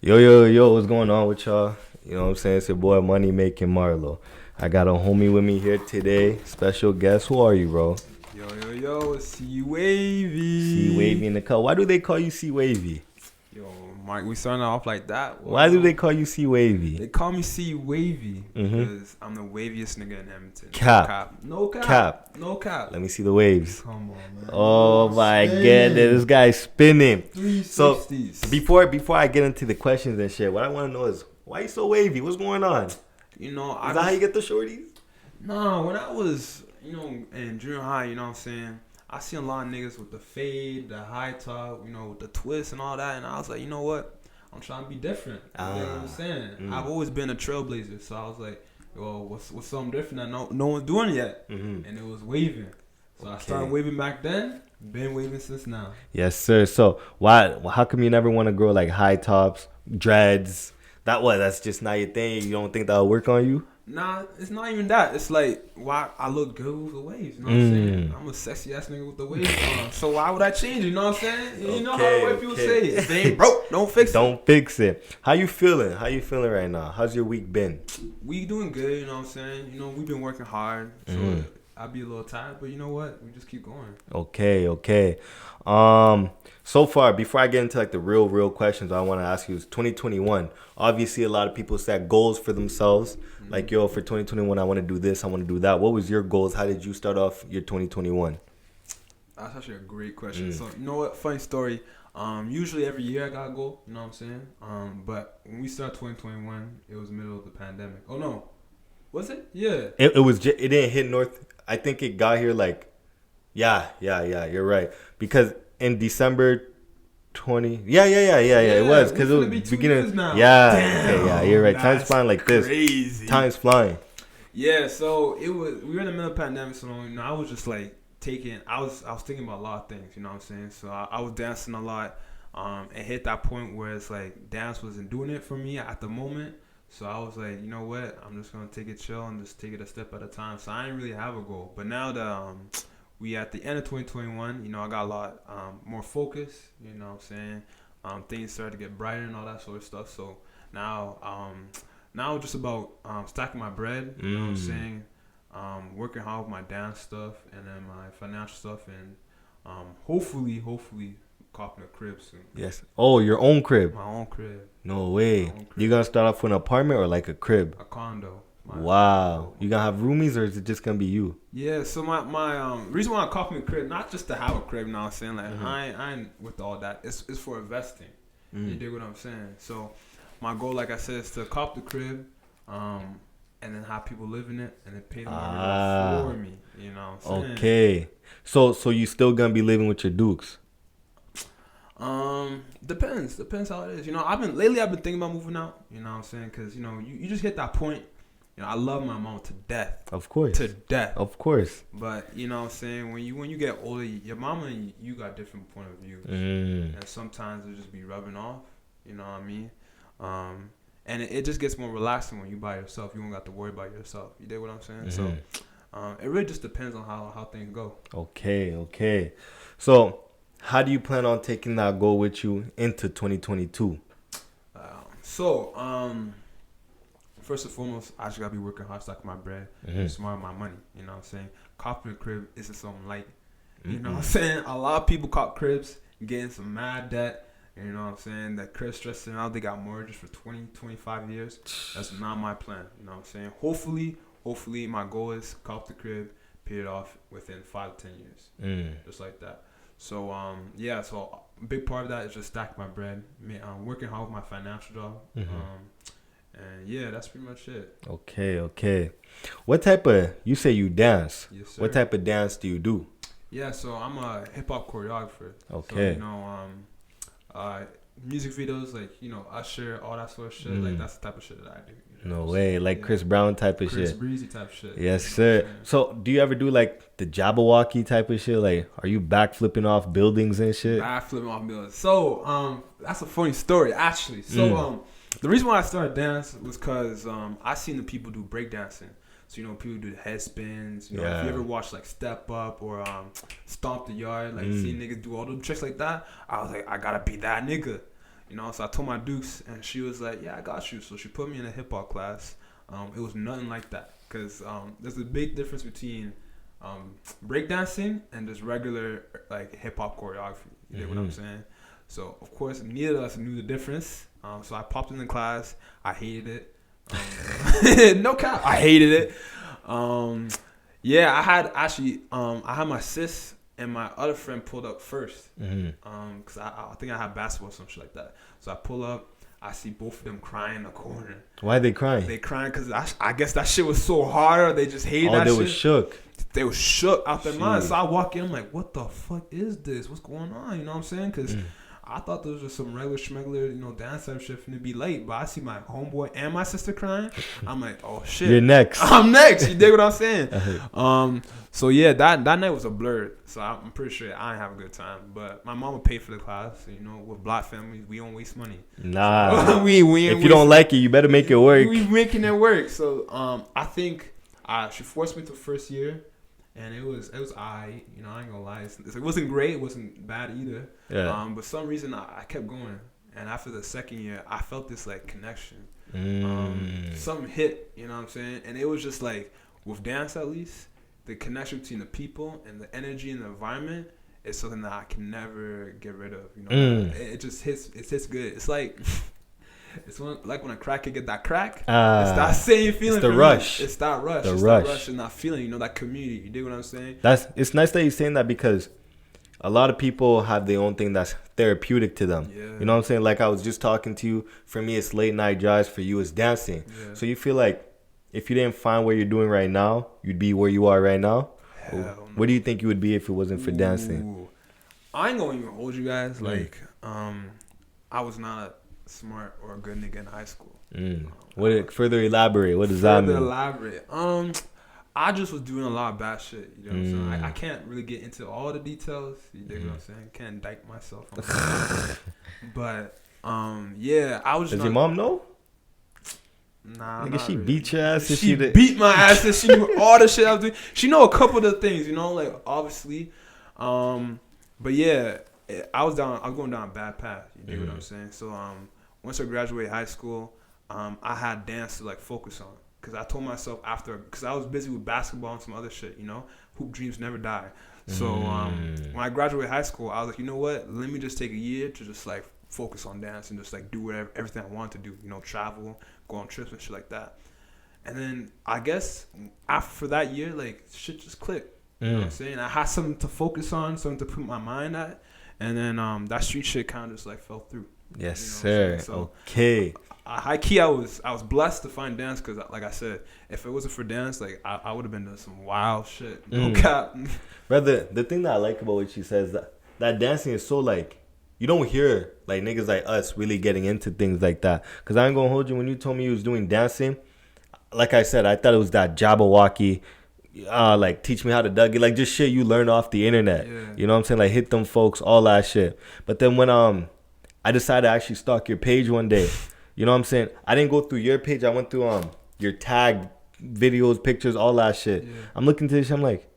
Yo, what's going on with y'all? You know what I'm saying? It's your boy Money Making Marlo. I got a homie with me here today. Special guest. Who are you, bro? Yo, it's C.Wavvy. C.Wavvy in the cut. Why do they call you C.Wavvy? Yo, Mike, we starting off like that. Well, Why do they call you C.Wavvy? They call me C.Wavvy because I'm the waviest nigga in Edmonton. Cap. No cap. No cap. Let me see the waves. Come on, man. Oh my goodness, this guy's spinning. 360s. So before I get into the questions and shit, what I want to know is why you so wavy? What's going on? You know, Is that how you get the shorties? No, when I was, in junior high, you know what I'm saying, I see a lot of niggas with the fade, the high top, with the twist and all that, and I was like, you know what? I'm trying to be different. You know what I'm saying? I've always been a trailblazer, so I was like, well, what's something different that no one's doing yet? And it was waving. So I started waving back then, been waving since now. Yes, sir. So how come you never want to grow like high tops, dreads? That's just not your thing. You don't think that'll work on you? Nah, it's not even that. It's like, why I look good with the waves. You know what I'm saying? I'm a sexy ass nigga with the waves on. So why would I change it? You know what I'm saying? You know how white people say it. If they ain't broke, don't fix it. Don't fix it. How you feeling? Right now? How's your week been? We doing good, you know what I'm saying? We've been working hard. So I'll be a little tired, but you know what? We just keep going. Okay. So far, before I get into like the real questions, I want to ask you is 2021. Obviously, a lot of people set goals for themselves. Like, yo, for 2021, I want to do this, I want to do that. What was your goals? How did you start off your 2021? That's actually a great question. So, you know what? Funny story. Usually every year I got a goal, you know what I'm saying? But when we started 2021, it was the middle of the pandemic. Oh, no. Was it? Yeah. It didn't hit North. I think it got here like, yeah, you're right. Because in December 20, it was because it was beginning. Yeah, you're right. Time's flying like this. Crazy. Time's flying. Yeah, so we were in the middle of the pandemic, so I was just like I was thinking about a lot of things, you know what I'm saying? So I was dancing a lot, and hit that point where it's like dance wasn't doing it for me at the moment. So I was like, you know what? I'm just gonna take it chill and just take it a step at a time. So I didn't really have a goal, but now that we at the end of 2021, I got a lot more focus. You know what I'm saying? Things started to get brighter and all that sort of stuff. So now it's just about stacking my bread. You know what I'm saying? Working hard with my dance stuff and then my financial stuff, and hopefully copping a crib soon. Yes. Oh, your own crib? My own crib. No way. You gonna start off with an apartment or like a crib? A condo. Wow. You gonna have roomies or is it just gonna be you? Yeah, so my reason why I cop me a crib, not just to have a crib, you know what I'm saying? Like I ain't with all that. It's for investing. You dig what I'm saying? So my goal, like I said, is to cop the crib, and then have people live in it and then pay them for me. You know what I'm saying? Okay. So you still gonna be living with your dukes? Depends how it is. I've been thinking about moving out. You know what I'm saying? Because you just hit that point. I love my mom to death. Of course. To death. Of course. But you know what I'm saying, when you get older, your mama and you got different point of views, and sometimes it just be rubbing off. You know what I mean? And it just gets more relaxing when you by yourself. You don't got to worry about yourself. You dig what I'm saying? So it really just depends on how things go. Okay. So how do you plan on taking that goal with you into 2022? First and foremost, I just gotta be working hard, stacking my bread, smart with my money. You know what I'm saying? Copping a crib isn't something light. You know what I'm saying? A lot of people cop cribs, getting some mad debt. You know what I'm saying? That crib stressing out. They got mortgages for 20, 25 years. That's not my plan. You know what I'm saying? Hopefully, my goal is cop the crib, pay it off within 5 to 10 years, just like that. So so a big part of that is just stacking my bread, working hard with my financial job. And yeah, that's pretty much it. Okay. What type of, you say you dance? Yes, sir. What type of dance do you do? Yeah, so I'm a HipHop choreographer. Okay. So, music videos, like, Usher, all that sort of shit. Like, that's the type of shit that I do. No way. Like Chris Brown type of Chris shit. Breezy type of shit. Yes, sir. So do you ever do like the Jabberwocky type of shit? Like, are you backflipping off buildings and shit? Backflipping off buildings. So, that's a funny story, actually. So, the reason why I started dance was because I seen the people do breakdancing. So, people do the head spins. If you ever watch, like, Step Up or Stomp the Yard, like, see niggas do all them tricks like that, I was like, I gotta be that nigga. You know, so I told my dukes, and she was like, "Yeah, I got you." So she put me in a hip hop class. It was nothing like that, because there's a big difference between breakdancing and just regular like hip hop choreography. You get what I'm saying? So of course, neither of us knew the difference. So I popped in the class. I hated it. No cap. I hated it. Yeah, I had my sis and my other friend pulled up first. Cause I think I had basketball or some shit like that. So I pull up. I see both of them crying in the corner. Why are they crying? They crying because I guess that shit was so hard, or they just hated that shit. Oh, they was shook. They was shook out their mind. So I walk in, I'm like, what the fuck is this? What's going on? You know what I'm saying? Because I thought there was just some regular schmegular, you know, dance type shit finna be late. But I see my homeboy and my sister crying. I'm like, oh shit. You're next. I'm next. You dig what I'm saying? So yeah, that night was a blur. So I'm pretty sure I didn't have a good time. But my mama paid for the class. So, you know, with black families, we don't waste money. Nah. we if you don't like it, you better make it work. We making it work. So I think she forced me to first year. And it was I, you know, I ain't gonna lie. It wasn't great. It wasn't bad either. Yeah. But some reason I kept going. And after the second year, I felt this like connection. Something hit, you know what I'm saying? And it was just like, with dance at least, the connection between the people and the energy and the environment is something that I can never get rid of. You know, it just hits. It hits good. It's like. It's like when a crackhead get that crack. It's that same feeling. It's the rush. It's that rush. That rush and that feeling. You know, that community. You dig what I'm saying? It's nice that you're saying that, because a lot of people have their own thing that's therapeutic to them. Yeah. You know what I'm saying? Like I was just talking to you. For me, it's late night drives. For you, it's dancing. Yeah. So you feel like if you didn't find what you're doing right now, you'd be where you are right now. Hell no. Where do you think you would be if it wasn't for dancing? I ain't gonna even hold you guys. Like, I was not a smart or a good nigga in high school. Further elaborate. What does that mean? Further elaborate. I just was doing a lot of bad shit. You know what I'm saying? I can't really get into all the details. You dig what I'm saying? Can't indict myself. But yeah, I was. Does your mom know? Nah, nigga, she really. beat your ass. She beat my ass, and she knew all the shit I was doing. She know a couple of the things, you know, like obviously. But yeah, I was going down a bad path. You dig what I'm saying? So once I graduated high school, I had dance to like focus on, because I told myself after, because I was busy with basketball and some other shit, you know, hoop dreams never die. So when I graduated high school, I was like, you know what? Let me just take a year to just like focus on dance and just like do everything I wanted to do, you know, travel, go on trips and shit like that. And then I guess after that year, like shit just clicked. You know what I'm saying? I had something to focus on, something to put my mind at, and then that street shit kind of just like fell through. Yes, you know sir. So, okay. High key, I was blessed to find dance, because, like I said, if it wasn't for dance, like I would have been doing some wild shit. No cap. Brother, the thing that I like about what she says, that dancing is so like, you don't hear like niggas like us really getting into things like that. Because I ain't gonna hold you, when you told me you was doing dancing, like I said, I thought it was that Jabberwocky, like teach me how to Dougie, like just shit you learn off the internet. Yeah. You know what I'm saying? Like hit them folks, all that shit. But then when I decided to actually stalk your page one day, you know what I'm saying? I didn't go through your page. I went through your tagged videos, pictures, all that shit. Yeah. I'm looking to this shit, I'm like,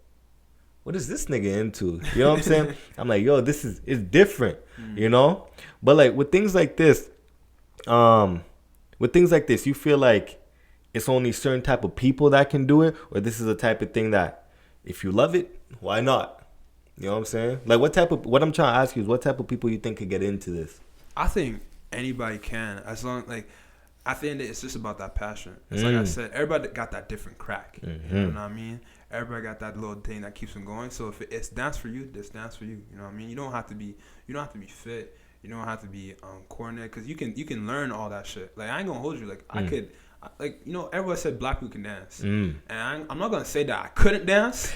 what is this nigga into? You know what I'm saying? I'm like, yo, it's different, you know? But like with things like this, you feel like it's only certain type of people that can do it, or this is a type of thing that if you love it, why not? You know what I'm saying? Like what I'm trying to ask you is what type of people you think could get into this? I think anybody can, as long like at the end of it, it's just about that passion. It's like I said, everybody got that different crack. You know what I mean? Everybody got that little thing that keeps them going. So if it's dance for you, it's dance for you. You know what I mean? You don't have to be fit. You don't have to be coordinated, because you can learn all that shit. Like I ain't gonna hold you. Like I could, like, you know, everybody said black people can dance, and I'm not gonna say that I couldn't dance.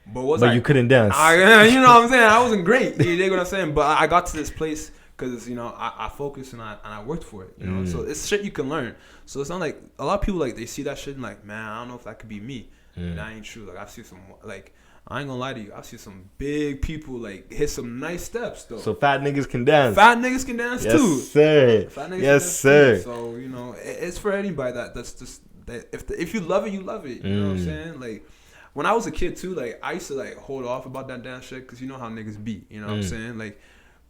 But you couldn't dance. You know what I'm saying? I wasn't great. You dig what I'm saying? But I got to this place because, you know, I focused and I worked for it. You know, so it's shit you can learn. So it's not like a lot of people, like, they see that shit and like, man, I don't know if that could be me. And that ain't true. Like I've seen some, like, I ain't gonna lie to you, I've seen some big people like hit some nice steps though. So fat niggas can dance. Fat niggas can dance yes, too. Sir. Fat niggas yes, sir. too. So, you know, it's for anybody that's just that if you love it, you love it. You know what I'm saying? Like when I was a kid too, like I used to like hold off about that dance shit, because you know how niggas be. You know what I'm saying? Like,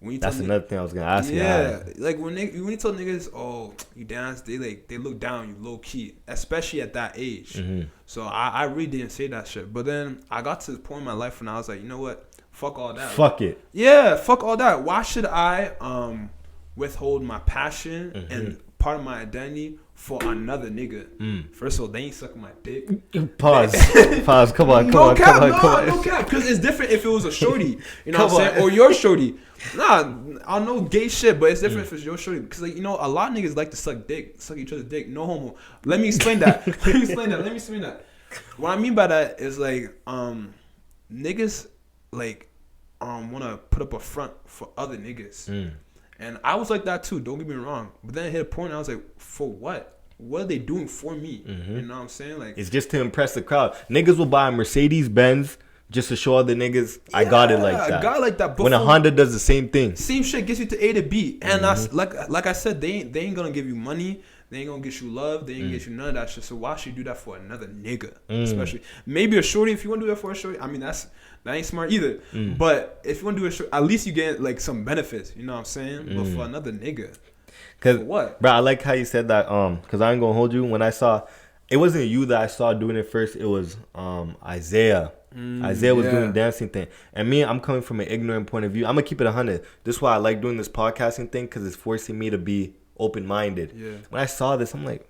when you That's another thing I was gonna ask you. Yeah, like when you tell niggas, oh, you dance, they look down on you low key, especially at that age. Mm-hmm. So I really didn't say that shit. But then I got to the point in my life when I was like, you know what? Fuck all that. Fuck it. Yeah, fuck all that. Why should I withhold my passion and part of my identity for another nigga? First of all, they ain't sucking my dick. Pause. Come on. No cap. Because it's different if it was a shorty, you know what I'm saying, or your shorty. Nah, I know gay shit, but it's different if it's your shorty. Because like, you know, a lot of niggas like to suck each other's dick. No homo. Let me explain that. Let me explain that. What I mean by that is like niggas like want to put up a front for other niggas. And I was like that too, don't get me wrong. But then I hit a point I was like, for what? What are they doing for me? You know what I'm saying? Like, it's just to impress the crowd. Niggas will buy a Mercedes-Benz just to show other niggas, I got it like that. I got it like that. But when a Honda does the same thing. Same shit gets you to A to B. And that's like I said, they ain't gonna give you money. They ain't gonna get you love. They ain't gonna get you none of that shit. So why should you do that for another nigga? Especially maybe a shorty. If you want to do that for a shorty, I mean that ain't smart either. But if you want to do a shorty, at least you get like some benefits. You know what I'm saying? But for another nigga, cause what? Bro, I like how you said that. Cause I ain't gonna hold you. When I saw, it wasn't you that I saw doing it first. It was Isaiah. Isaiah was doing the dancing thing, and me, I'm coming from an ignorant point of view. I'm gonna keep it 100. This is why I like doing this podcasting thing, because it's forcing me to be open-minded. When I saw this, I'm like,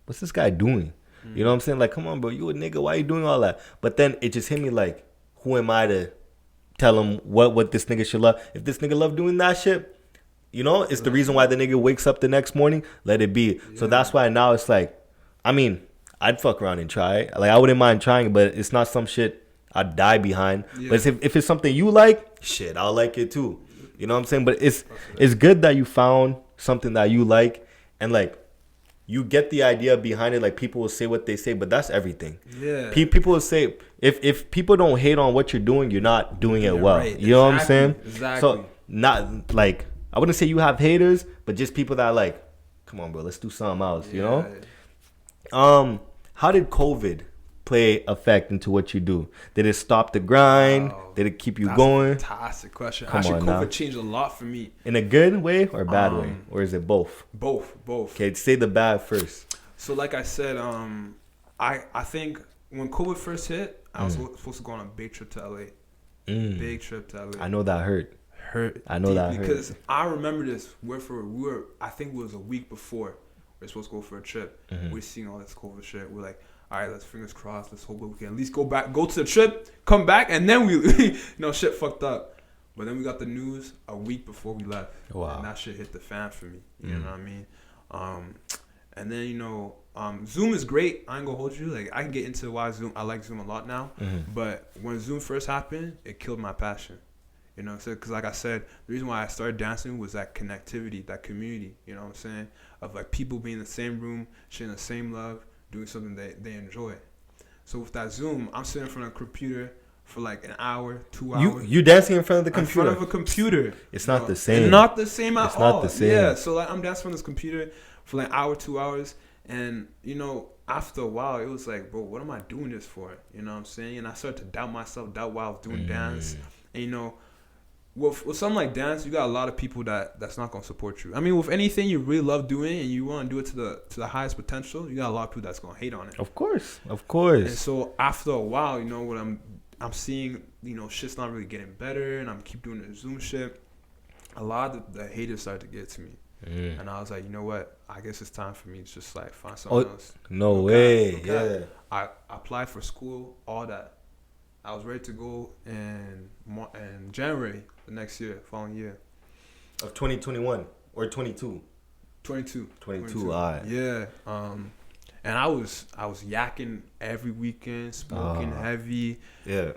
what's this guy doing? You know what I'm saying? Like, come on, bro, you a nigga, why you doing all that? But then it just hit me like, who am I to tell him what this nigga should love? If this nigga love doing that shit, you know, it's the reason why the nigga wakes up the next morning, let it be. So that's why now it's like, I mean, I'd fuck around and try it. Like, I wouldn't mind trying, but it's not some shit I'd die behind. But if it's something you like, shit, I'll like it too. You know what I'm saying? But it's good that you found something that you like, and like, you get the idea behind it. Like, people will say what they say, but that's everything. People will say, if people don't hate on what you're doing, you're not doing it well. Right. You know what I'm saying? Exactly. So not like, I wouldn't say you have haters, but just people that are like, come on, bro, let's do something else. You know? How did COVID play effect into what you do? Did it stop the grind? Did it keep you going? That's a fantastic question. Actually, COVID changed a lot for me. In a good way or bad way? Or is it both? Both. Okay, say the bad first. So like I said, I think when COVID first hit, I was supposed to go on a big trip to LA. Big trip to LA. I know that hurt. I know that hurt. Because I remember this. I think it was a week before we were supposed to go for a trip. We're seeing all this COVID shit. We're like, all right, let's fingers crossed. Let's hope we can at least go to the trip, come back, and then we, shit fucked up. But then we got the news a week before we left. Wow. And that shit hit the fan for me. You know what I mean? And then, Zoom is great. I ain't gonna hold you. Like, I can get into why I like Zoom a lot now. But when Zoom first happened, it killed my passion. You know what I'm saying? Because like I said, the reason why I started dancing was that connectivity, that community. You know what I'm saying? Of like people being in the same room, sharing the same love, doing something that they enjoy. So with that Zoom, I'm sitting in front of a computer for like an hour, 2 hours. You dancing in front of the computer? In front of a computer. It's not the same. It's not the same at all. It's not the same. Yeah, so like I'm dancing on this computer for like an hour, 2 hours. And, after a while, it was like, bro, what am I doing this for? You know what I'm saying? And I started to doubt myself, doubt why I was doing dance. And, with something like dance, you got a lot of people that's not gonna support you. I mean, with anything you really love doing and you want to do it to the highest potential, you got a lot of people that's gonna hate on it. Of course. And so after a while, what I'm seeing, shit's not really getting better, and I'm keep doing the Zoom shit. A lot of the haters started to get to me, and I was like, you know what? I guess it's time for me to just like find something else. No way. Yeah. I applied for school, all that. I was ready to go in January the next year, following year. Of 2021 or 22? 22. 22, all right. Yeah. And I was yakking every weekend, smoking heavy. Yeah.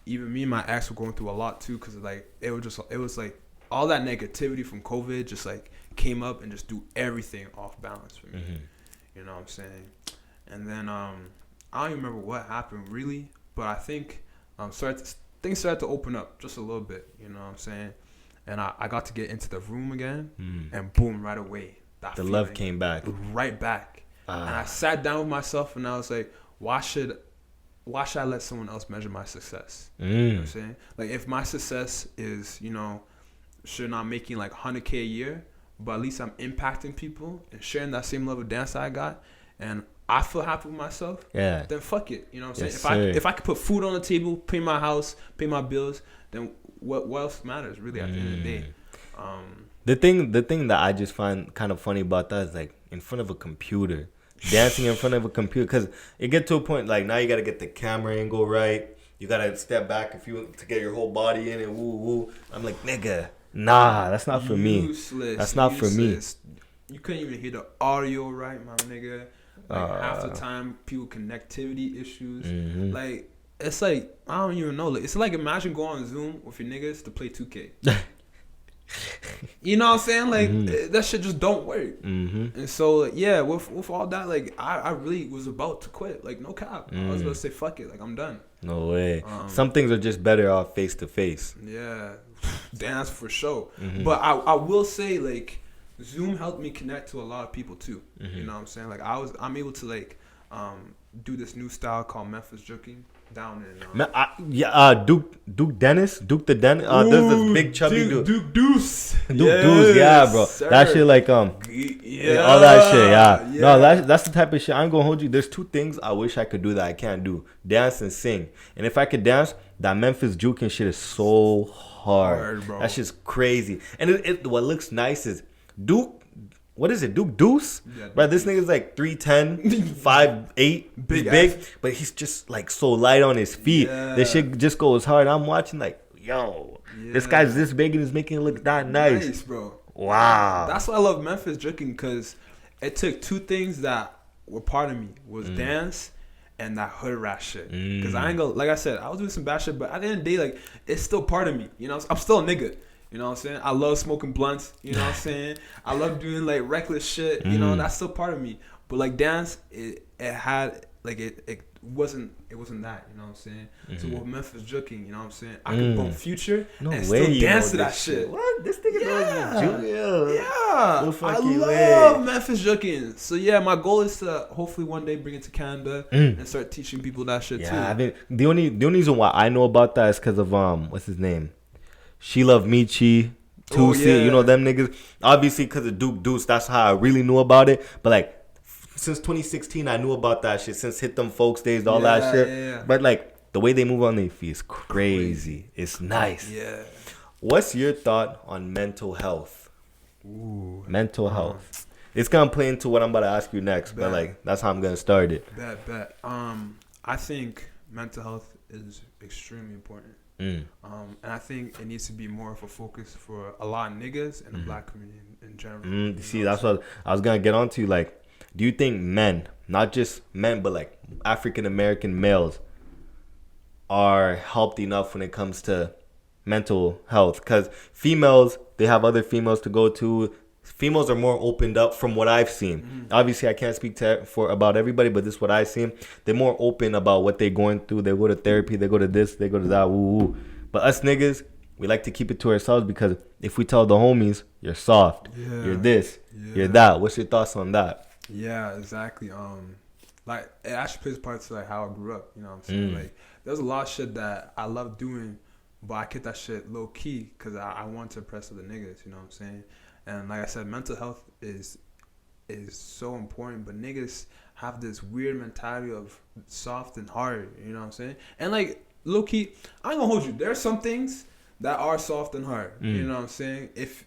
Even me and my ex were going through a lot too, because like it was like all that negativity from COVID just like came up and just threw everything off balance for me. You know what I'm saying? And then I don't even remember what happened really. But I think things started to open up just a little bit, you know what I'm saying? And I got to get into the room again, and boom, right away. The love came back. Right back. And I sat down with myself, and I was like, why should I let someone else measure my success? You know what I'm saying? Like, if my success is, sure not making like 100K a year, but at least I'm impacting people and sharing that same level of dance that I got, and I feel happy with myself. Yeah. Then fuck it. You know what I'm Yes, saying? sir. If I could put food on the table, pay my house, pay my bills, then what else matters really at the end of the day? The thing that I just find kind of funny about that is like in front of a computer, dancing in front of a computer, because it get to a point like now you gotta get the camera angle right. You gotta step back if you to get your whole body in and woo woo. I'm like, nigga, nah, that's not for me. That's not for me. You couldn't even hear the audio right, my nigga. Like half the time, people connectivity issues. Mm-hmm. Like it's like I don't even know. Like, it's like imagine going on Zoom with your niggas to play 2K. You know what I'm saying? Like that shit just don't work. And so yeah, with all that, like I really was about to quit. Like no cap, I was about to say fuck it. Like I'm done. No way. Some things are just better off face to face. Yeah, dance for sure. But I will say like Zoom helped me connect to a lot of people too. You know what I'm saying? Like I'm able to like do this new style called Memphis Joking down in Duke Dennis, Duke the Dennis. There's this big chubby dude. Duke Deuce. Duke, yeah, bro. Sir. That shit like all that shit, yeah. No, that's the type of shit. I ain't gonna hold you. There's two things I wish I could do that I can't do: dance and sing. And if I could dance, that Memphis juking shit is so hard, bro. That shit's crazy. And what looks nice is Duke. What is it, Duke Deuce? Yeah, bro, this nigga's like 3'10", 5'8", big, but he's just like so light on his feet. Yeah. This shit just goes hard. I'm watching like, yo, this guy's this big and he's making it look that nice, bro. Wow. That's why I love Memphis Joking, because it took two things that were part of me was dance and that hood rat shit. Because I ain't gonna, like I said, I was doing some bad shit, but at the end of the day, like it's still part of me. You know, I'm still a nigga. You know what I'm saying? I love smoking blunts. You know what I'm saying? I love doing like reckless shit. You know, that's still part of me. But like dance, it had like it wasn't that. You know what I'm saying? So with Memphis Joking, you know what I'm saying? I could bump Future and still dance to that shit. What? This nigga knows Junior. Yeah, I love Memphis Joking. So yeah, my goal is to hopefully one day bring it to Canada and start teaching people that shit too. I mean, the only reason why I know about that is because of what's his name? She Love Michi, Tusi, you know them niggas. Obviously, because of Duke Deuce, that's how I really knew about it. But like, since 2016, I knew about that shit. Since Hit Them Folks days, all that shit. Yeah. But like, the way they move on their feet is crazy. It's nice. Yeah. What's your thought on mental health? Ooh. Mental health. It's gonna play into what I'm about to ask you next, but like, that's how I'm gonna start it. Bet. I think mental health is extremely important. And I think it needs to be more of a focus for a lot of niggas and the black community in general. See, that's what I was gonna get onto. Like, do you think men, not just men, but like African American males, are helped enough when it comes to mental health? Because females, they have other females to go to. Females are more opened up from what I've seen. Obviously, I can't speak about everybody, but this is what I've seen. They're more open about what they're going through. They go to therapy. They go to this. They go to that. Woo woo. But us niggas, we like to keep it to ourselves because if we tell the homies, you're soft, you're this, you're that. What's your thoughts on that? Yeah, exactly. Like it actually plays part to like how I grew up. You know what I'm saying? Like there's a lot of shit that I love doing, but I kept that shit low key because I want to impress other niggas. You know what I'm saying? And like I said, mental health is so important, but niggas have this weird mentality of soft and hard, you know what I'm saying? And like, low key, I ain't gonna hold you. There are some things that are soft and hard, you know what I'm saying? If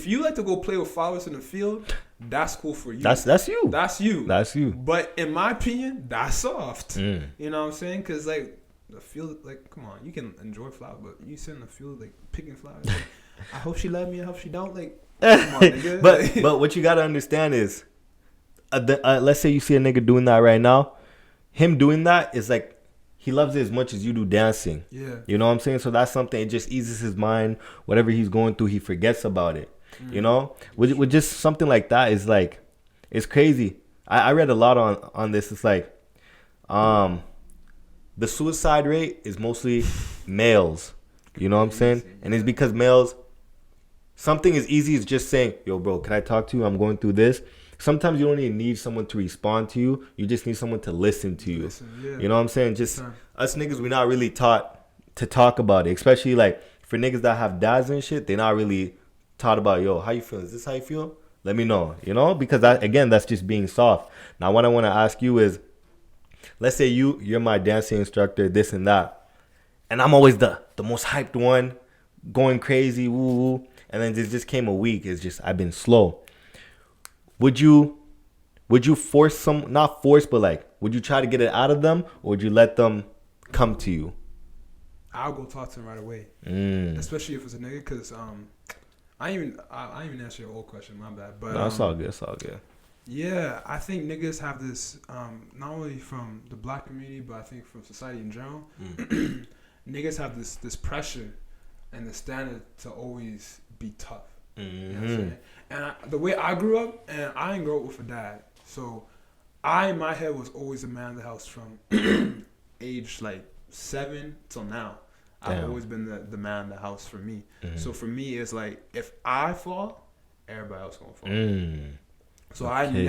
you like to go play with flowers in the field, that's cool for you. That's you. That's you. That's you. But in my opinion, that's soft. You know what I'm saying? Because like, the field, like, come on, you can enjoy flowers, but you sit in the field, like, picking flowers, like, I hope she love me. I hope she don't. Like, come on, nigga. but what you gotta understand is, let's say you see a nigga doing that right now. Him doing that is like he loves it as much as you do dancing. Yeah. You know what I'm saying? So that's something. It just eases his mind. Whatever he's going through, he forgets about it. You know, with just something like that is like, it's crazy. I read a lot on this. It's like, the suicide rate is mostly males. You know what I'm saying? And it's because males. Something as easy as just saying, yo, bro, can I talk to you? I'm going through this. Sometimes you don't even need someone to respond to you. You just need someone to listen to you. You know what I'm saying? Just us niggas, we're not really taught to talk about it. Especially like for niggas that have dads and shit, they not really taught about, yo, how you feel? Is this how you feel? Let me know, you know? Because again, that's just being soft. Now, what I want to ask you is, let's say you're my dancing instructor, this and that, and I'm always the most hyped one, going crazy, woo woo, and then this just came a week. It's just I've been slow. Would you force some, not force, but like, would you try to get it out of them, or would you let them come to you? I'll go talk to them right away, especially if it's a nigga, because I ain't even answer your old question, my bad. But no, it's all good. It's all good. Yeah, I think niggas have this, not only from the black community, but I think from society in general. Niggas have this pressure and the standard to always be tough. You know what I'm saying? And the way I grew up, and I didn't grow up with a dad, so I in my head was always a man of the house from age like 7 till now. Damn. I've always been the man of the house for me. So for me, it's like if I fall, everybody else gonna fall. So okay.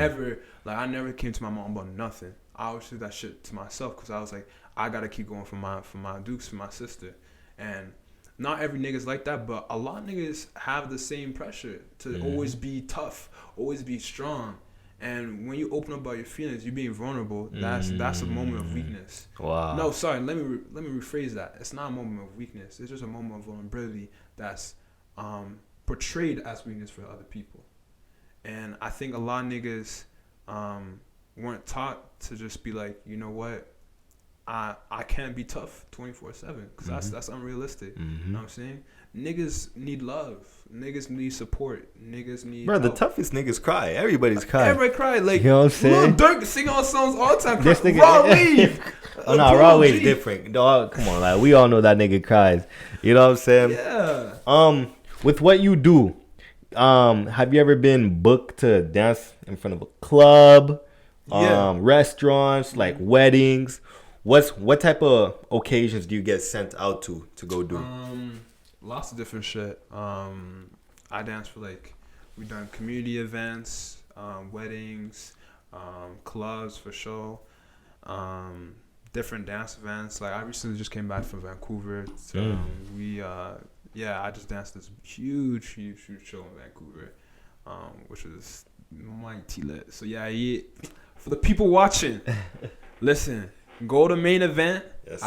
I never came to my mom about nothing. I always did that shit to myself because I was like, I gotta keep going for my dukes, for my sister. And not every nigga's like that, but a lot of niggas have the same pressure to always be tough, always be strong. And when you open up about your feelings, you being vulnerable, that's a moment of weakness. Wow. No, sorry, let me rephrase that. It's not a moment of weakness. It's just a moment of vulnerability that's portrayed as weakness for other people. And I think a lot of niggas weren't taught to just be like, you know what, I can't be tough 24/7 because that's unrealistic. You know what I'm saying? Niggas need love. Niggas need support. Niggas need Bro, the toughest niggas cry. Everybody's crying. Everybody cry. Like, you know what I'm saying? Lil Durk sing all songs all the time. This nigga, Raw Wave. Oh, no, Raw Wave's different. Dog, come on, like, we all know that nigga cries. You know what I'm saying? Yeah. With what you do, have you ever been booked to dance in front of a club, restaurants, like weddings? What type of occasions do you get sent out to go do? Lots of different shit. I dance for we done community events, weddings, clubs for sure, different dance events. Like I recently just came back from Vancouver. So I just danced this huge show in Vancouver, which was mighty lit. So yeah, for the people watching, listen. Go to main event. Yes,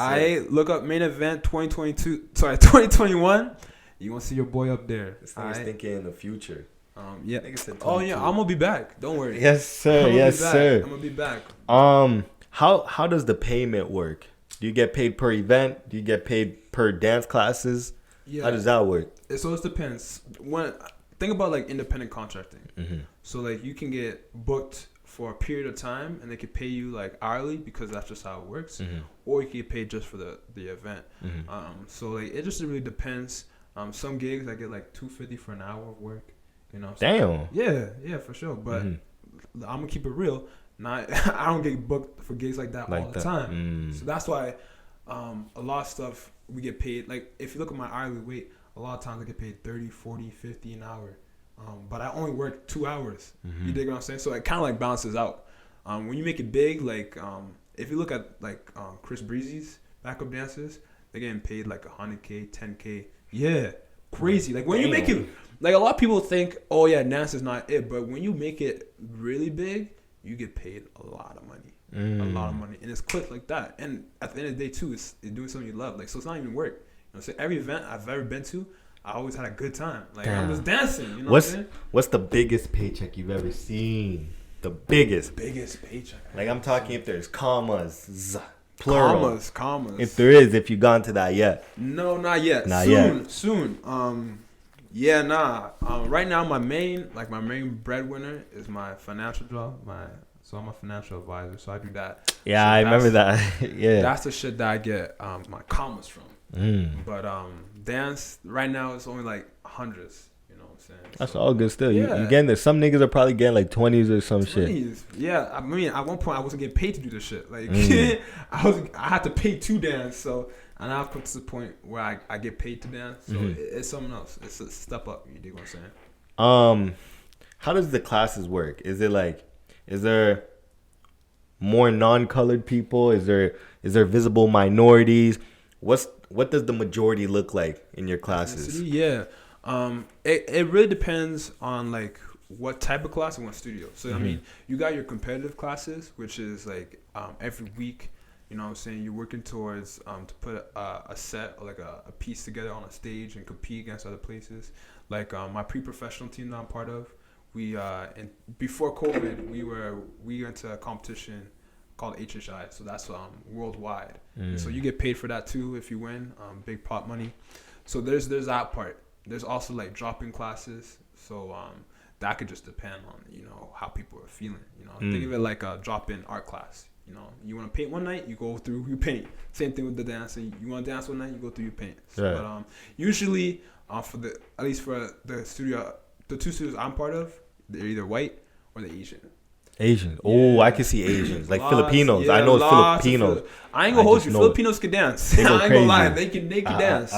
look up main event 2021. You want to see your boy up there. This thing is thinking in the future. Yeah. Oh yeah, I'm gonna be back. Don't worry. Yes, sir. Yes, sir. I'm gonna be back. How does the payment work? Do you get paid per event? Do you get paid per dance classes? Yeah. How does that work? So it depends. Think about independent contracting. So you can get booked for a period of time and they could pay you hourly because that's just how it works, or you can get paid just for the event. So it just really depends. Some gigs I get $250 for an hour of work, you know. Damn. Yeah, for sure. But I'm gonna keep it real. I don't get booked for gigs like that all the time. So that's why a lot of stuff we get paid. If you look at my hourly rate, a lot of times I get paid 30, 40, 50 an hour. But I only work 2 hours. You dig what I'm saying? So it kind of balances out. When you make it big, if you look at Chris Breezy's backup dancers, they're getting paid $100K, $10K. Yeah, crazy. When you make it, a lot of people think, oh yeah, dance is not it. But when you make it really big, you get paid a lot of money. A lot of money. And it's quick like that. And at the end of the day too, it's doing something you love. So it's not even work. You know what I'm saying? Every event I've ever been to, I always had a good time. I'm just dancing. You know what I'm saying? What's the biggest paycheck you've ever seen? The biggest paycheck. I'm talking if there's commas, plural. Commas. If there is, if you've gone to that yet. No, not yet. Soon. Right now my main breadwinner is my financial job. So I'm a financial advisor. So I do that. Yeah, so I remember that. Yeah. That's the shit that I get my commas from. But dance right now it's only hundreds, you know what I'm saying? That's all good still. You getting there. Some niggas are probably getting 20s or some 20s. Shit. Yeah, I mean at one point I wasn't getting paid to do this shit. I had to pay to dance. So and I've come to the point where I get paid to dance. So it's something else. It's a step up. You dig what I'm saying? How does the classes work? Is there more non-colored people? Is there visible minorities? what does the majority look like in your classes? Yeah. It really depends on like what type of class and what studio. So I mean, you got your competitive classes, which is like every week. You know what I'm saying? You're working towards to put a set or like a piece together on a stage and compete against other places. Like my pre-professional team that I'm part of, we and before COVID, we went to a competition called HHI. So that's worldwide. So you get paid for that too if you win. Big pot money. So there's that part. There's also like drop-in classes. So that could just depend on, you know, how people are feeling. You know, think of it like a drop-in art class. You know, you want to paint one night, you go through, you paint. Same thing with the dancing. You want to dance one night, you go through, you paint. So, right. But usually, for at least for the studio, the two studios I'm part of, they're either white or they're Asian. Asians. Oh, yeah. I can see Asians. Like Filipinos. Yeah, I know it's Filipinos. I ain't gonna hold you. Filipinos can dance. I ain't gonna lie. They can dance.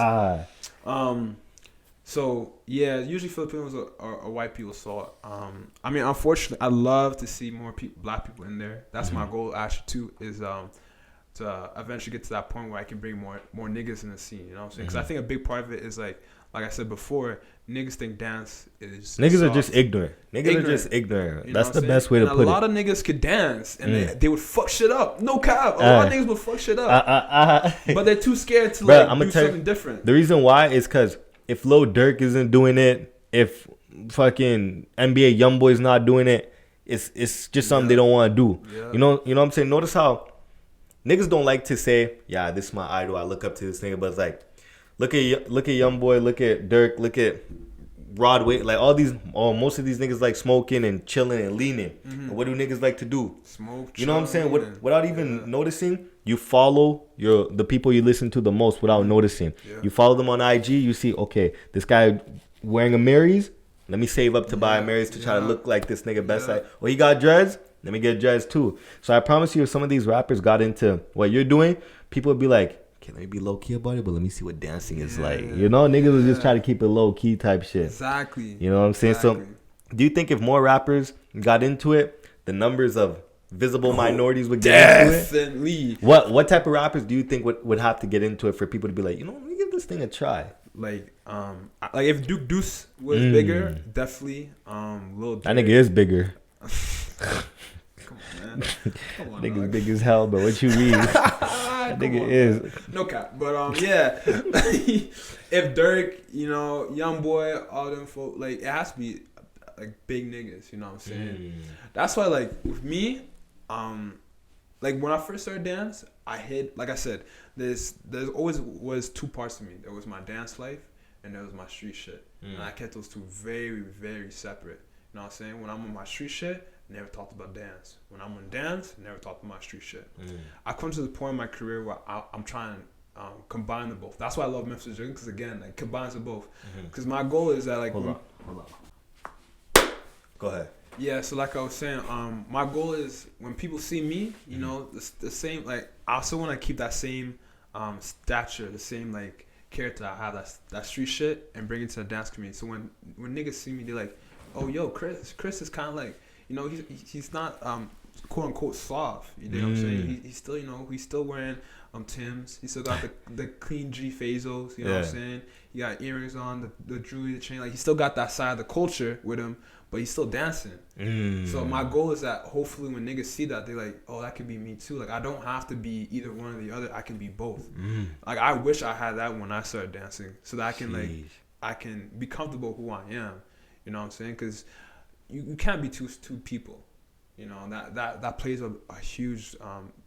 So yeah, usually Filipinos are white people. So I mean, unfortunately, I love to see more black people in there. That's my goal actually too. Is to eventually get to that point where I can bring more niggas in the scene. You know what I'm saying? Because I think a big part of it is like I said before, niggas think dance is niggas soft. Are just ignorant. Niggas are just ignorant. You know that's the best way to put it. A lot of niggas could dance and they would fuck shit up. No cap. A lot of niggas would fuck shit up. But they're too scared to like do something different. The reason why is because if Lil Durk isn't doing it, if fucking NBA YoungBoy's not doing it, it's just something they don't want to do. Yeah. You know what I'm saying? Notice how niggas don't like to say, yeah, this is my idol. I look up to this nigga, but it's like, look at YoungBoy, look at Durk, look at Broadway, like most of these niggas like smoking and chilling and leaning. And what do niggas like to do? Smoke. You know what I'm saying? Without even noticing, you follow the people you listen to the most without noticing. Yeah. You follow them on IG, you see, okay, this guy wearing a Mary's. Let me save up to buy a Mary's to try to look like this nigga best. Like, he got dreads. Let me get dreads too. So I promise you, if some of these rappers got into what you're doing, people would be like, okay, let me be low key about it, but let me see what dancing is like. You know, niggas would just try to keep it low key type shit. Exactly. You know what I'm saying? Exactly. So do you think if more rappers got into it, the numbers of visible minorities would get into it? Definitely. What type of rappers do you think would have to get into it for people to be like, you know, let me give this thing a try? Like if Duke Deuce was bigger, definitely. Lil Durk. That nigga is bigger. Come on, man. Come on, nigga's big as hell, but what you mean? That nigga is. No cap. But yeah. If Durk, you know, YoungBoy, all them folk, like it has to be like big niggas, you know what I'm saying? That's why like with me, like when I first started dance, I hid, like I said, there's always was two parts to me. There was my dance life and there was my street shit. And I kept those two very, very separate. You know what I'm saying? When I'm on my street shit, never talked about dance. When I'm on dance, never talked about my street shit. I come to the point in my career where I'm trying to combine the both. That's why I love Memphis Jigga, because again, like combines the both. Because my goal is that like hold on. Go ahead. Yeah, so like I was saying, my goal is when people see me, you know, the same, like I also want to keep that same stature, the same like character I have, that street shit, and bring it to the dance community. So when niggas see me, they're like, oh, yo, Chris is kind of like, you know, he's not quote unquote soft. You know what I'm saying? He's still, you know, he's still wearing Timbs. He still got the clean G Fazos. You know what I'm saying? He got earrings on, the jewelry, the chain. Like he still got that side of the culture with him, but he's still dancing. So my goal is that hopefully when niggas see that, they're like, oh, that could be me too. Like I don't have to be either one or the other. I can be both. Like I wish I had that when I started dancing, so that I can I can be comfortable who I am. You know what I'm saying? Because you can't be two people. You know, that plays a huge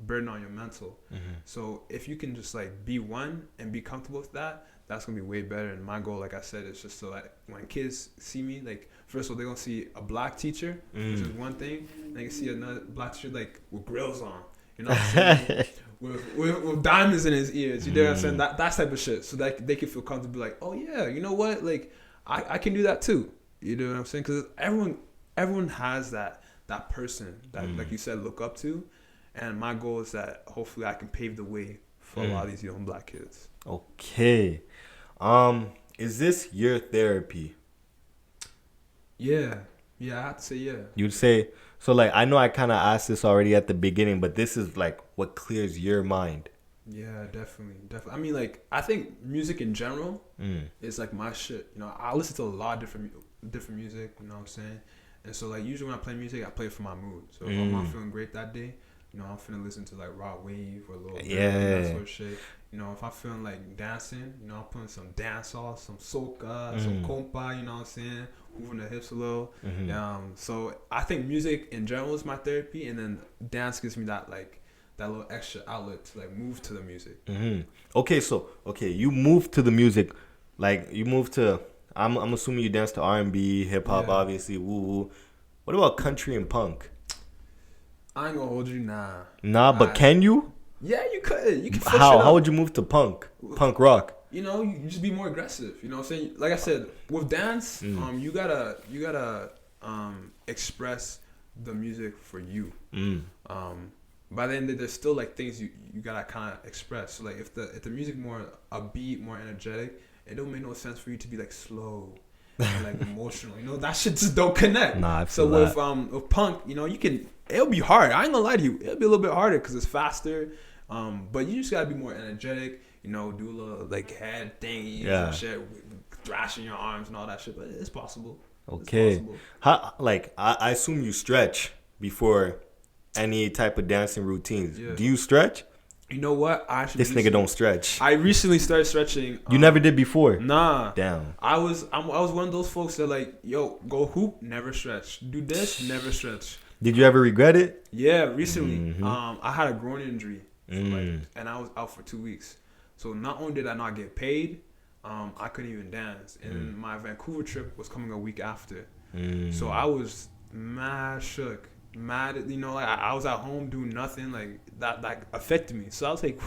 burden on your mental. So if you can just like be one and be comfortable with that, that's gonna be way better. And my goal, like I said, is just so that when kids see me, like first of all, they're gonna see a black teacher, which is one thing. And they can see another black teacher like with grills on. You know what I'm saying? with diamonds in his ears. You know what I'm saying? That type of shit. So that they can feel comfortable, like, oh yeah, you know what? Like I can do that too. You know what I'm saying? Because everyone has that person that, like you said, look up to. And my goal is that hopefully I can pave the way for a lot of these young black kids. Okay. Is this your therapy? Yeah, I have to say yeah. You'd say, so like, I know I kind of asked this already at the beginning, but this is like what clears your mind. Yeah, definitely. I mean, like, I think music in general is like my shit. You know, I listen to a lot of different music. You know what I'm saying? And so, like, usually when I play music, I play it for my mood. So if I'm not feeling great that day, you know, I'm finna listen to like raw wave or a little that sort of shit. You know, if I'm feeling like dancing, you know, I'm putting some dancehall, some soca, some compa. You know what I'm saying? Moving the hips a little. So I think music in general is my therapy, and then dance gives me that little extra outlet to like move to the music. Okay, you moved to the music, like you moved to. I'm assuming you dance to R&B, hip hop, obviously, woo woo. What about country and punk? I ain't gonna hold you, nah. Nah, but can you? Yeah, you could. You can. How would you move to punk rock? You know, you just be more aggressive. You know what I'm saying? Like I said, with dance, you gotta express the music for you. By the end, there's still like things you gotta kind of express. So like if the music more upbeat, more energetic, it don't make no sense for you to be like slow and like emotional. You know, that shit just don't connect. Nah, I feel that. With punk, you know, it'll be hard. I ain't gonna lie to you, it'll be a little bit harder because it's faster. But you just gotta be more energetic. You know, do a little like head thing, and shit, thrashing your arms and all that shit. But it's possible. Okay. It's possible. How I assume you stretch before any type of dancing routines. Yeah. Do you stretch? You know what? This nigga don't stretch. I recently started stretching. You never did before? Nah. Damn. I was one of those folks that like, yo, go hoop, never stretch. Do this, never stretch. Did you ever regret it? Yeah, recently. I had a groin injury, and I was out for 2 weeks. So not only did I not get paid, I couldn't even dance. And my Vancouver trip was coming a week after. So I was mad shook. Mad, you know, like I was at home doing nothing, like that affected me. So I was like,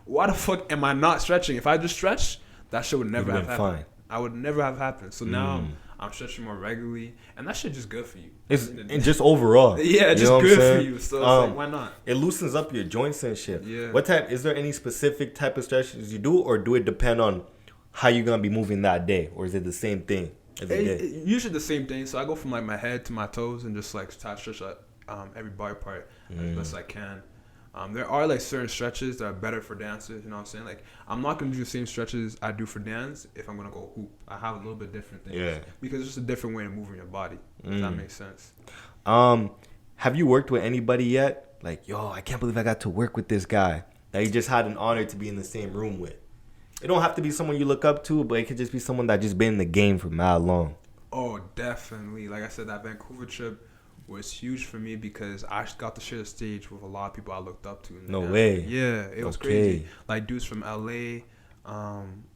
why the fuck am I not stretching? If I just stretched, that shit would never have happened. Fine. I would never have happened. So now I'm stretching more regularly, and that shit just good for you. It's just overall. Yeah, just good for you. So it's like, why not? It loosens up your joints and shit. Yeah. What type? Is there any specific type of stretches you do, or do it depend on how you're gonna be moving that day, or is it the same thing every day? Usually the same thing. So I go from like my head to my toes and just like stretch up. Every body part as best I can. There are like certain stretches that are better for dancers, you know what I'm saying? Like I'm not gonna do the same stretches I do for dance if I'm gonna go hoop. I have a little bit different things. Yeah. Because it's just a different way of moving your body. If that makes sense. Have you worked with anybody yet? Like, yo, I can't believe I got to work with this guy that you just had an honor to be in the same room with. It don't have to be someone you look up to, but it could just be someone that just been in the game for mad long. Oh, definitely. Like I said, that Vancouver trip was huge for me because I got to share the stage with a lot of people I looked up to. No way. Yeah, it was crazy. Like dudes from LA,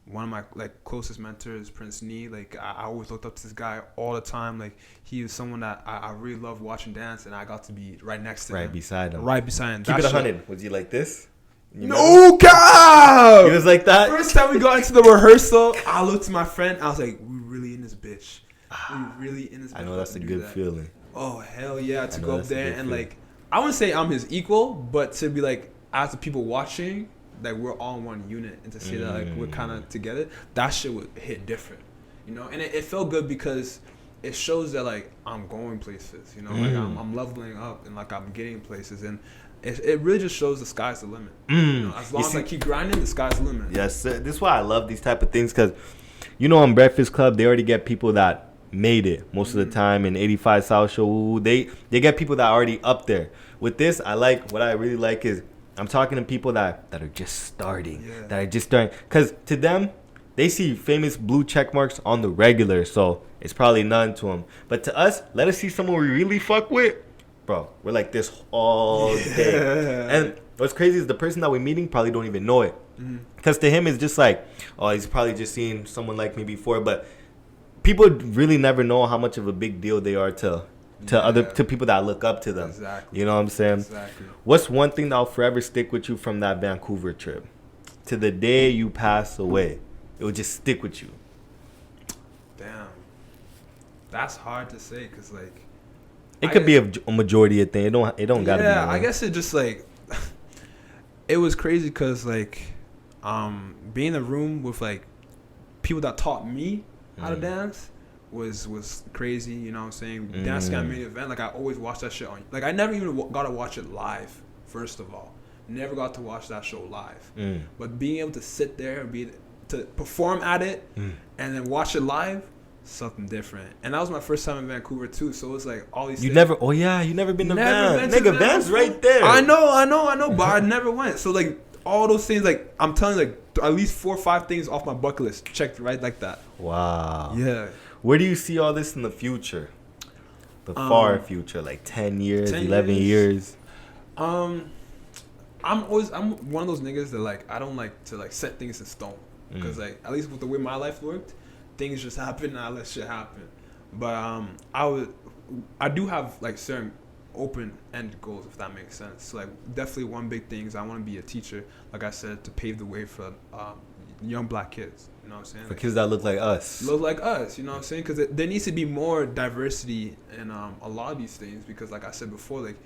one of my like closest mentors, Prince Nee. Like I always looked up to this guy all the time. Like he was someone that I really loved watching dance, and I got to be right next to him. Beside him. Right beside him. Keep it 100. Was he like this? No cap! He was like that? First time we got into the rehearsal, I looked to my friend. I was like, we really in this bitch. We really in this bitch. I know that's a good feeling. Oh hell yeah, to go up there and like I wouldn't say I'm his equal, but to be like as the people watching, like we're all in one unit, and to see that like we're kind of together, that shit would hit different, you know. And it felt good because it shows that like I'm going places, you know, like I'm leveling up and like I'm getting places, and it really just shows the sky's the limit. You know, as long as I keep grinding, the sky's the limit. Yes, this is why I love these type of things, because you know on Breakfast Club they already get people that made it most of the time. In 85 South Show, they get people that are already up there. With this, what I really like is I'm talking to people that are just starting, that are just starting, because to them they see famous blue check marks on the regular, so it's probably none to them. But to us, let us see someone we really fuck with, bro. We're like this all day. And what's crazy is the person that we're meeting probably don't even know it, because to him it's just like, oh, he's probably just seen someone like me before. But people really never know how much of a big deal they are to people that look up to them. Exactly. You know what I'm saying? Exactly. What's one thing that'll forever stick with you from that Vancouver trip? To the day you pass away, it will just stick with you. Damn. That's hard to say, because like it could be a majority of things. It don't gotta be. Yeah, I guess it just like it was crazy because like being in a room with like people that taught me how to dance was crazy, you know what I'm saying? Dance Got Made event, like I always watch that shit on, like I never even got to watch it live, first of all, never got to watch that show live. Mm. But being able to sit there and to perform at it and then watch it live, something different. And that was my first time in Vancouver too. So it was like all these. You never been to Van. Nigga, Van's right there. I know, but I never went. So like all those things, like I'm telling you, like at least 4 or 5 things off my bucket list checked right like that. Wow. Yeah. Where do you see all this in the future? The far future, like 10 years, 11 years. I'm one of those niggas that like I don't like to like set things in stone because like at least with the way my life worked, things just happen and I let shit happen. But I do have like certain open-ended goals, if that makes sense. So, like definitely one big thing is I want to be a teacher, like I said, to pave the way for young black kids. You know what I'm saying? For kids that look like us. Look like us, you know what I'm saying? Because there needs to be more diversity in a lot of these things. Because like I said before, like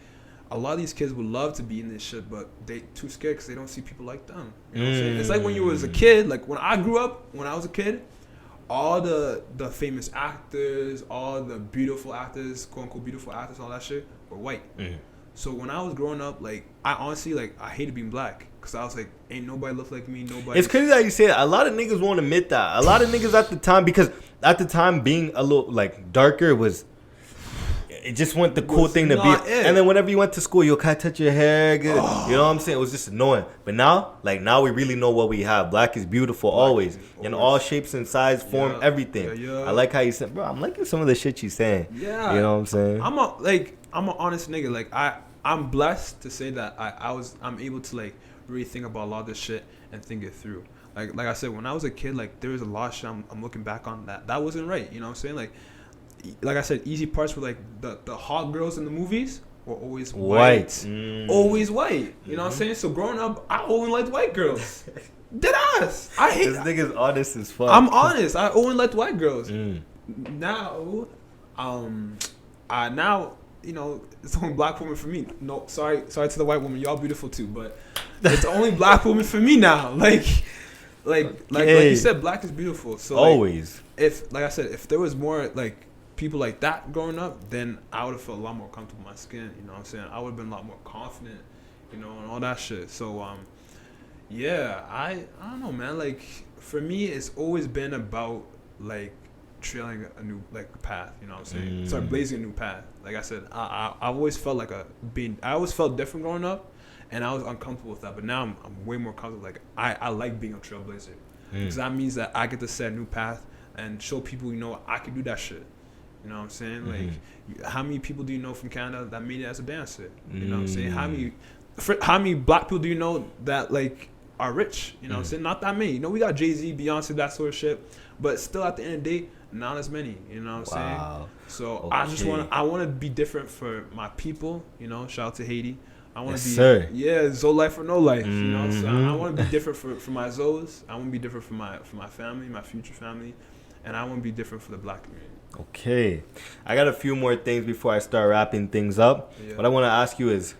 a lot of these kids would love to be in this shit, but they too scared because they don't see people like them. You know what I'm saying? It's like when you was a kid, like when I grew up, when I was a kid, all the famous actors, all the beautiful actors, quote unquote beautiful actors, all that shit were white. So when I was growing up, like I honestly like I hated being black because I was like, ain't nobody look like me, nobody. It's crazy that you say that. A lot of niggas won't admit that. A lot of niggas at the time, because at the time being a little like darker was. It just wasn't the cool thing to be. And then whenever you went to school, you kind of touch your hair. You know what I'm saying? It was just annoying. But now we really know what we have. Black is beautiful always. In all shapes and size, form, everything. Yeah. I like how you said, bro, I'm liking some of the shit you saying. Yeah. You know what I'm saying? I'm an honest nigga. Like I'm blessed to say that I'm able to like really think about a lot of this shit and think it through. Like I said, when I was a kid, like there was a lot of shit I'm looking back on that wasn't right. You know what I'm saying? Like I said, easy parts were like the hot girls in the movies were always white. Always white. You know what I'm saying? So growing up, I only liked white girls. Deadass. I hate this nigga's honest as fuck. I'm honest. I only liked white girls. Now, you know, it's only black woman for me. No, sorry to the white woman. Y'all beautiful too, but it's only black woman for me now. Like you said, black is beautiful. So always. Like I said, if there was more like people like that growing up, then I would have felt a lot more comfortable in my skin. You know what I'm saying? I would have been a lot more confident, you know, and all that shit. So, yeah, I don't know, man. Like, for me, it's always been about, like, trailing a new, like, path, you know what I'm saying? Start blazing a new path. Like I said, I always felt like I always felt different growing up, and I was uncomfortable with that. But now I'm way more comfortable. Like, I like being a trailblazer. Because that means that I get to set a new path and show people, you know, I can do that shit. You know what I'm saying? Like, how many people do you know from Canada that made it as a dancer? You know what I'm saying? How many black people do you know that, like, are rich? You know what I'm saying? Not that many. You know, we got Jay-Z, Beyonce, that sort of shit. But still, at the end of the day, not as many. You know what I'm saying? So, I want to be different for my people. You know, shout out to Haiti. I want to be, Zoe life or no life. You know, so I want to be different for my Zoes. I want to be different for my family, my future family. And I want to be different for the black community. Okay. I got a few more things before I start wrapping things up. Yeah. What I want to ask you is,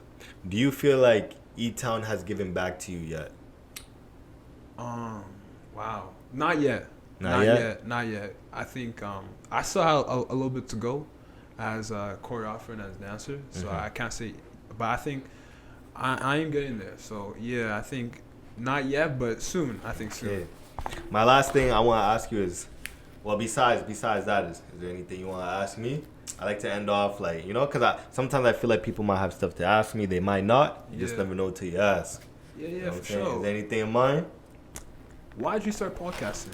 do you feel like E-Town has given back to you yet? Wow. Not yet. Not yet. I think I still have a little bit to go as a choreographer and as a dancer. So I can't say, but I think I am getting there. So, yeah, I think not yet, but soon. I think soon. Okay. My last thing I want to ask you is, well, besides that, is there anything you want to ask me? I like to end off, like, you know, because sometimes I feel like people might have stuff to ask me. They might not. You just never know until you ask. Yeah, you know for sure. Is there anything in mind? Why did you start podcasting?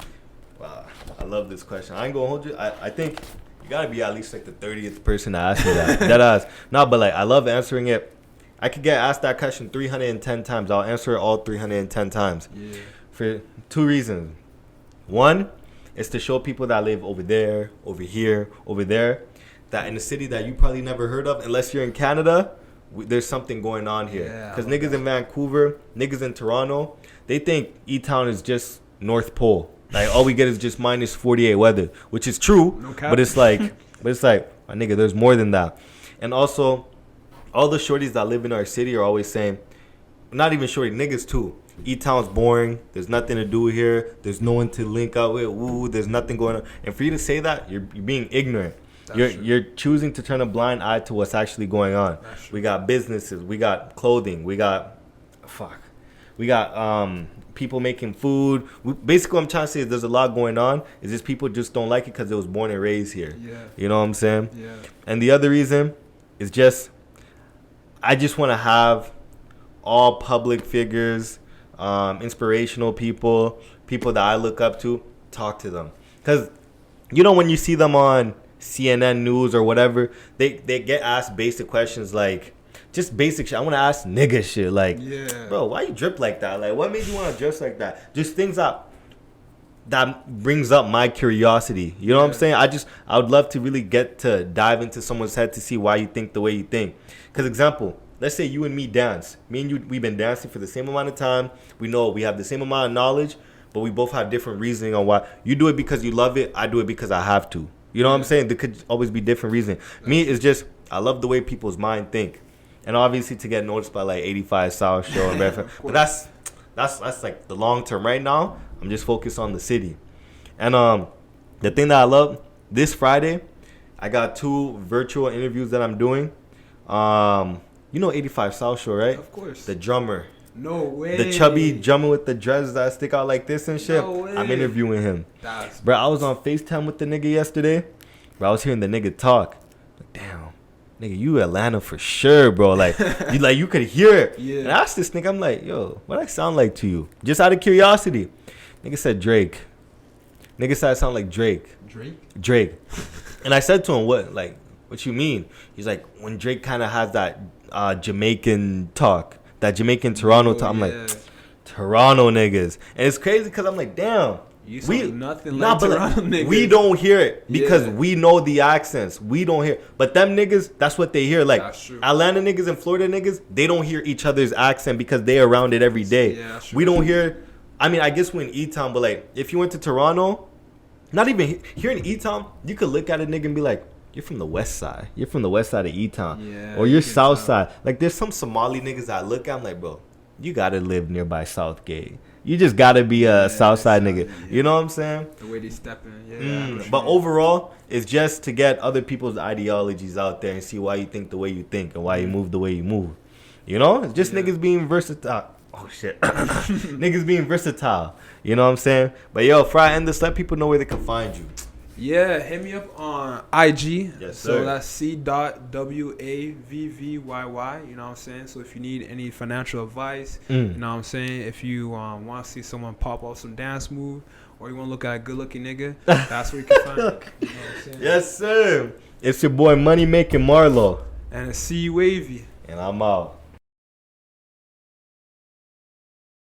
Wow, I love this question. I ain't going to hold you. I think you got to be at least, like, the 30th person to ask me that. That ask. No, but, like, I love answering it. I could get asked that question 310 times. I'll answer it all 310 times. Yeah. For 2 reasons. 1, it's to show people that live over there, over here, over there, that in a city that you probably never heard of, unless you're in Canada, there's something going on here. Because niggas in Vancouver, niggas in Toronto, they think E-Town is just North Pole. Like, all we get is just minus 48 weather, which is true, but it's like, my nigga, there's more than that. And also, all the shorties that live in our city are always saying, not even shorty, niggas too, E-Town's boring. There's nothing to do here. There's no one to link up with. Woo, there's nothing going on. And for you to say that, you're being ignorant. You're choosing to turn a blind eye to what's actually going on. We got businesses. We got clothing. We got fuck. We got people making food. Basically, what I'm trying to say is there's a lot going on. It's just people just don't like it because it was born and raised here. Yeah. You know what I'm saying? Yeah. And the other reason is just I just want to have all public figures, inspirational people that I look up to, talk to them. Because, you know, when you see them on CNN News or whatever, they get asked basic questions like, just basic shit. I want to ask nigga shit. Like, bro, why you drip like that? Like, what made you want to dress like that? Just things that brings up my curiosity. You know what I'm saying? I would love to really get to dive into someone's head to see why you think the way you think. Because, example, let's say you and me dance. Me and you, we've been dancing for the same amount of time. We know we have the same amount of knowledge, but we both have different reasoning on why. You do it because you love it. I do it because I have to. You know what I'm saying? There could always be different reasoning. Me, it's just, I love the way people's mind think. And obviously to get noticed by like 85 South Show and Redford. But that's like the long term. Right now, I'm just focused on the city. And the thing that I love, this Friday, I got 2 virtual interviews that I'm doing. You know 85 South Show, right? Of course. The drummer. No way. The chubby drummer with the dreads that stick out like this and shit. No way. I'm interviewing him. That's bro, I was on FaceTime with the nigga yesterday. Bro, I was hearing the nigga talk. Like, damn. Nigga, you Atlanta for sure, bro. Like, you could hear it. Yeah. And I asked this nigga, I'm like, yo, what I sound like to you? Just out of curiosity. Nigga said Drake. Nigga said I sound like Drake. Drake. And I said to him, what you mean? He's like, when Drake kind of has that Jamaican talk, that Jamaican Toronto talk. I'm like, Toronto niggas. And it's crazy because I'm like, damn. You sound nothing like Toronto niggas. We don't hear it because we know the accents. We don't hear. But them niggas, that's what they hear. Like Atlanta niggas and Florida niggas, they don't hear each other's accent because they around it every day. Yeah, we don't hear. I mean, I guess we're in E-Town, but like if you went to Toronto, not even here in E-Town, you could look at a nigga and be like, you're from the west side. You're from the west side of E-Town. Yeah, or you're south side. Like there's some Somali niggas that I look at, I'm like, bro, you gotta live nearby Southgate. You just gotta be a Southside nigga. Yeah. You know what I'm saying? The way they step in. Yeah. But overall, it's just to get other people's ideologies out there and see why you think the way you think and why you move the way you move. You know? It's just niggas being versatile. Oh, shit. Niggas being versatile. You know what I'm saying? But, yo, before I end this, let people know where they can find you. Yeah, hit me up on IG. Yes, sir. So that's c.wavvy. You know what I'm saying? So if you need any financial advice, you know what I'm saying? If you want to see someone pop off some dance move, or you want to look at a good looking nigga, that's where you can find me. You know what I'm saying? Yes, sir. It's your boy Money Making Marlo. And it's C.Wavvy. And I'm out.